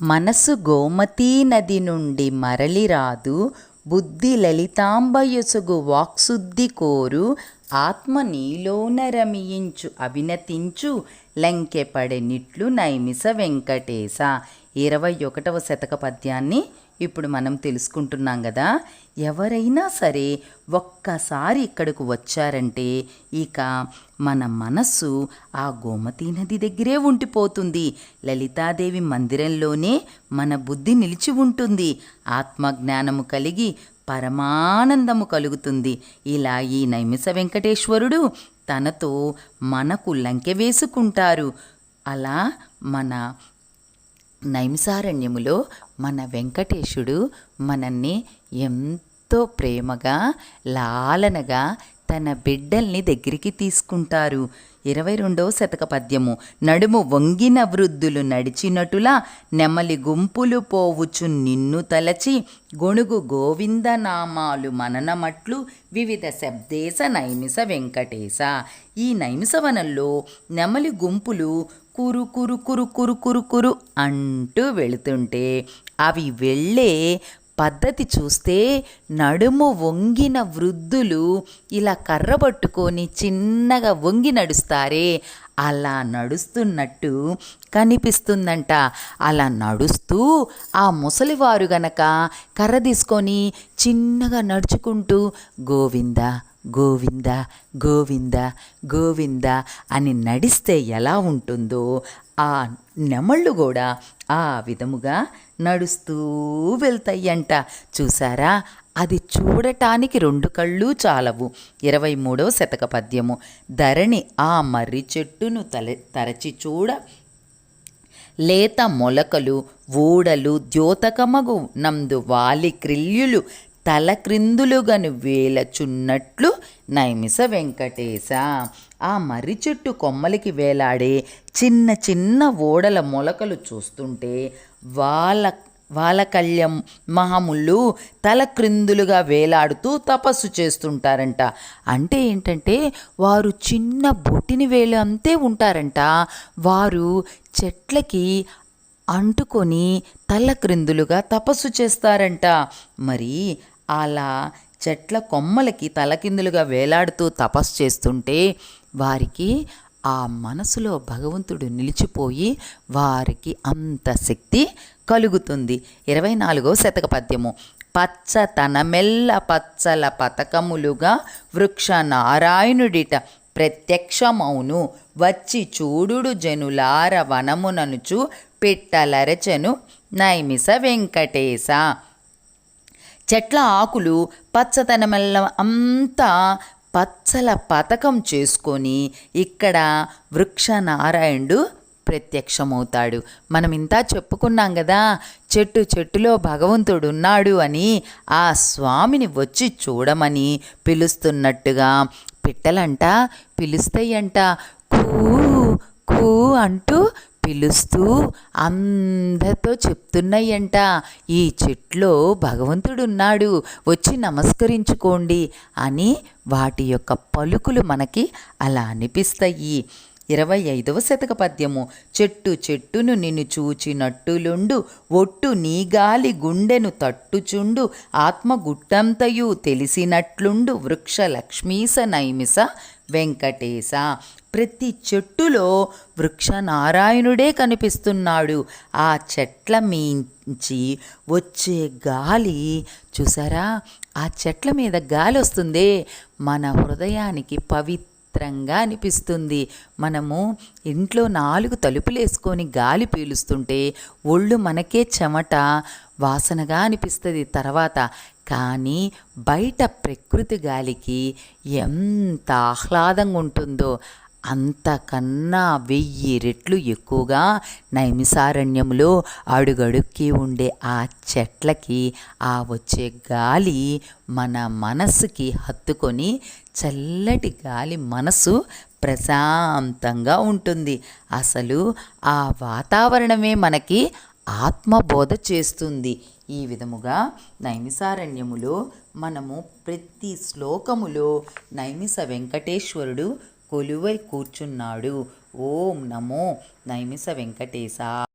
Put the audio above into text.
మనసు గోమతీ నది నుండి మరలిరాదు, బుద్ధి లలితాంబయొసగు వాక్శుద్ధి కోరు, ఆత్మ నీలోన రమియించు అభినతించు, లంకెపడెనిట్లు నైమిస వెంకటేశ. 21వ శతక పద్యాన్ని ఇప్పుడు మనం తెలుసుకుంటున్నాం కదా. ఎవరైనా సరే ఒక్కసారి ఇక్కడకు వచ్చారంటే ఇక మన మనస్సు ఆ గోమతీ నది దగ్గరే ఉండిపోతుంది. లలితాదేవి మందిరంలోనే మన బుద్ధి నిలిచి ఉంటుంది. ఆత్మజ్ఞానము కలిగి పరమానందము కలుగుతుంది. ఇలా ఈ నైమిస వెంకటేశ్వరుడు తనతో మనకు లంకె వేసుకుంటారు. అలా మన నైమిసారణ్యములో మన వెంకటేశుడు మనల్ని ఎంతో ప్రేమగా లాలనగా తన బిడ్డల్ని దగ్గరికి తీసుకుంటారు. 22వ శతక పద్యము. నడుము వంగిన వృద్ధులు నడిచినటులా నెమలి గుంపులు పోవుచు నిన్ను తలచి, గొణుగు గోవింద నామాలు మననమట్లు వివిధ శబ్దేశ నైమిస వెంకటేశ. ఈ నైమిసవనంలో నెమలి గుంపులు కురు కురు కురు కురు కురు కురు అంటూ వెళుతుంటే అవి వెళ్ళే పద్ధతి చూస్తే నడుము వంగిన వృద్ధులు ఇలా కర్ర పట్టుకొని చిన్నగా వంగి నడుస్తారే, అలా నడుస్తున్నట్టు కనిపిస్తుందంట. అలా నడుస్తూ ఆ ముసలివారు గనక కర్ర తీసుకొని చిన్నగా నడుచుకుంటూ గోవింద గోవింద గోవింద గోవింద అని నడిస్తే ఎలా ఉంటుందో ఆ నెమళ్ళు కూడా ఆ విధముగా నడుస్తూ వెళ్తాయంట. చూసారా, అది చూడటానికి 2 కళ్ళు చాలవు. 23వ శతక పద్యము. ధరణి ఆ మర్రి చెట్టును తరచి చూడ, లేత మొలకలు ఊడలు ద్యోతకమగు నందు వాలి క్రిల్యులు తల క్రిందులుగను వేలచున్నట్లు నైమిస వెంకటేశ. ఆ మర్రి చెట్టు కొమ్మలికి వేలాడే చిన్న ఓడల మొలకలు చూస్తుంటే వాళ్ళ కళ్యం మహాముళ్ళు తల క్రిందులుగా వేలాడుతూ తపస్సు చేస్తుంటారంట. అంటే ఏంటంటే వారు చిన్న బొటిని వేలు అంతే ఉంటారంట. వారు చెట్లకి అంటుకొని తల క్రిందులుగా తపస్సు చేస్తారంట. మరి అలా చెట్ల కొమ్మలకి తలకిందులుగా వేలాడుతూ తపస్సు చేస్తుంటే వారికి ఆ మనసులో భగవంతుడు నిలిచిపోయి వారికి అంత శక్తి కలుగుతుంది. 24వ శతక పద్యము. పచ్చతనమెల్ల పచ్చల పతకములుగా వృక్ష నారాయణుడిట ప్రత్యక్షమౌను, వచ్చి చూడుడు జనులార వనముననుచు పెట్టలరచెను నైమిస వెంకటేశ. చెట్ల ఆకులు పచ్చదనమెల్ల అంతా పచ్చల పతకం చేసుకొని ఇక్కడ వృక్షనారాయణుడు ప్రత్యక్షమవుతాడు. మనం ఇంత చెప్పుకున్నాం కదా, చెట్టులో భగవంతుడు ఉన్నాడు అని. ఆ స్వామిని వచ్చి చూడమని పిలుస్తున్నట్టుగా పిట్టలంట పిలుస్తాయంట. కూ కూ అంటూ పిలుస్తూ అందరితో చెప్తున్నాయంట, ఈ చెట్లో భగవంతుడు ఉన్నాడు, వచ్చి నమస్కరించుకోండి అని. వాటి యొక్క పలుకులు మనకి అలా అనిపిస్తాయి. 25వ శతక పద్యము. చెట్టును నిన్ను చూచినట్టులుండు, ఒట్టు నీ గాలి గుండెను తట్టుచుండు, ఆత్మ గుట్టంతయు తెలిసినట్లుండు, వృక్ష లక్ష్మీస నైమిస వెంకటేశ. ప్రతి చెట్టులో వృక్షనారాయణుడే కనిపిస్తున్నాడు. ఆ చెట్ల మించి వచ్చే గాలి చూసారా, ఆ చెట్ల మీద గాలి వస్తుందే మన హృదయానికి పవిత్రంగా అనిపిస్తుంది. మనము ఇంట్లో 4 తలుపులు వేసుకొని గాలి పీలుస్తుంటే ఒళ్ళు మనకే చెమట వాసనగా అనిపిస్తుంది తర్వాత. కానీ బయట ప్రకృతి గాలికి ఎంత ఆహ్లాదంగా ఉంటుందో అంతకన్నా 1000 రెట్లు ఎక్కువగా నైమిసారణ్యంలో అడుగడుక్కి ఉండే ఆ చెట్లకి ఆ వచ్చే గాలి మన మనస్సుకి హత్తుకొని చల్లటి గాలి మనసు ప్రశాంతంగా ఉంటుంది. అసలు ఆ వాతావరణమే మనకి ఆత్మబోధ చేస్తుంది. ఈ విధముగా నైమిసారణ్యములో మనము ప్రతి శ్లోకములో నైమిస వెంకటేశ్వరుడు కొలువై కూర్చున్నాడు. ఓం నమో నైమిస వెంకటేశ.